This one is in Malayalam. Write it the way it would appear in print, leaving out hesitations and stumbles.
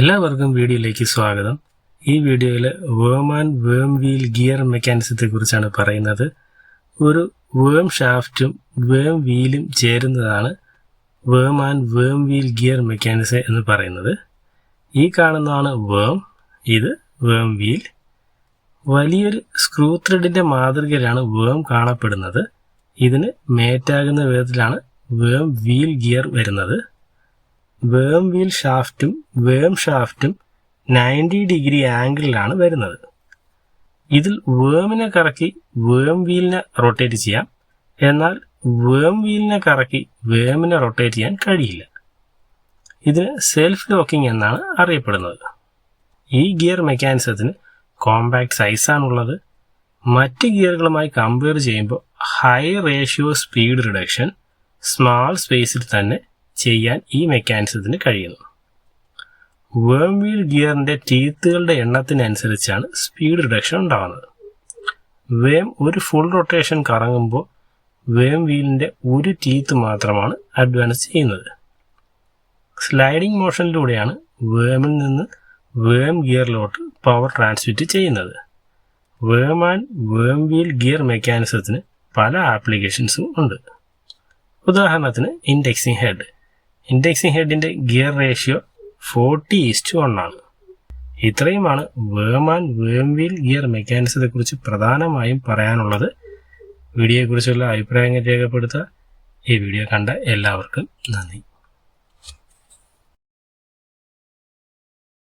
എല്ലാവർക്കും വീഡിയോയിലേക്ക് സ്വാഗതം. ഈ വീഡിയോയിൽ വേം ആൻഡ് വേം വീൽ ഗിയർ മെക്കാനിസത്തെ കുറിച്ചാണ് പറയുന്നത്. ഒരു വേം ഷാഫ്റ്റും വേം വീലും ചേരുന്നതാണ് വേം ആൻഡ് വേം വീൽ ഗിയർ മെക്കാനിസം എന്ന് പറയുന്നത്. ഈ കാണുന്നതാണ് വേം, ഇത് വേം വീൽ. വലിയൊരു സ്ക്രൂ ത്രെഡിന്റെ മാതൃകയിലാണ് വേം കാണപ്പെടുന്നത്. ഇതിന് മേറ്റാകുന്ന വിധത്തിലാണ് വേം വീൽ ഗിയർ വരുന്നത്. വേം വീൽ ഷാഫ്റ്റും വേം ഷാഫ്റ്റും 90 ഡിഗ്രി ആംഗിളിലാണ് വരുന്നത്. ഇതിൽ വേമിനെ കറക്കി വേം വീലിനെ റൊട്ടേറ്റ് ചെയ്യാം, എന്നാൽ വേം വീലിനെ കറക്കി വേമിനെ റൊട്ടേറ്റ് ചെയ്യാൻ കഴിയില്ല. ഇതിന് സെൽഫ് ലോക്കിംഗ് എന്നാണ് അറിയപ്പെടുന്നത്. ഈ ഗിയർ മെക്കാനിസത്തിന് കോമ്പാക്ട് സൈസാണുള്ളത്. മറ്റ് ഗിയറുകളുമായി കമ്പയർ ചെയ്യുമ്പോൾ high ratio speed reduction small സ്പേസിൽ തന്നെ ചെയ്യാൻ ഈ മെക്കാനിസത്തിന് കഴിയുന്നു. വേം വീൽ ഗിയറിന്റെ ടീത്തുകളുടെ എണ്ണത്തിനനുസരിച്ചാണ് സ്പീഡ് റിഡക്ഷൻ ഉണ്ടാകുന്നത്. വേം ഒരു ഫുൾ റൊട്ടേഷൻ കറങ്ങുമ്പോൾ വേം വീലിന്റെ ഒരു ടീത്ത് മാത്രമാണ് അഡ്വാൻസ് ചെയ്യുന്നത്. സ്ലൈഡിംഗ് മോഷനിലൂടെയാണ് വേമിൽ നിന്ന് വേം ഗിയറിലോട്ട് പവർ ട്രാൻസ്മിറ്റ് ചെയ്യുന്നത്. വേം ആൻഡ് വേം വീൽ ഗിയർ മെക്കാനിസത്തിന് പല ആപ്ലിക്കേഷൻസും ഉണ്ട്. ഉദാഹരണത്തിന് ഇൻഡെക്സിംഗ് ഹെഡ്. ഇൻഡെക്സിംഗ് ഹെഡിന്റെ ഗിയർ റേഷ്യോ 40:1 ആണ്. ഇത്രയുമാണ് വേം ആൻഡ് വേം വീൽ ഗിയർ മെക്കാനിസത്തെ കുറിച്ച് പ്രധാനമായും പറയാനുള്ളത്. വീഡിയോയെക്കുറിച്ചുള്ള അഭിപ്രായങ്ങൾ രേഖപ്പെടുത്തുക. ഈ വീഡിയോ കണ്ട എല്ലാവർക്കും നന്ദി.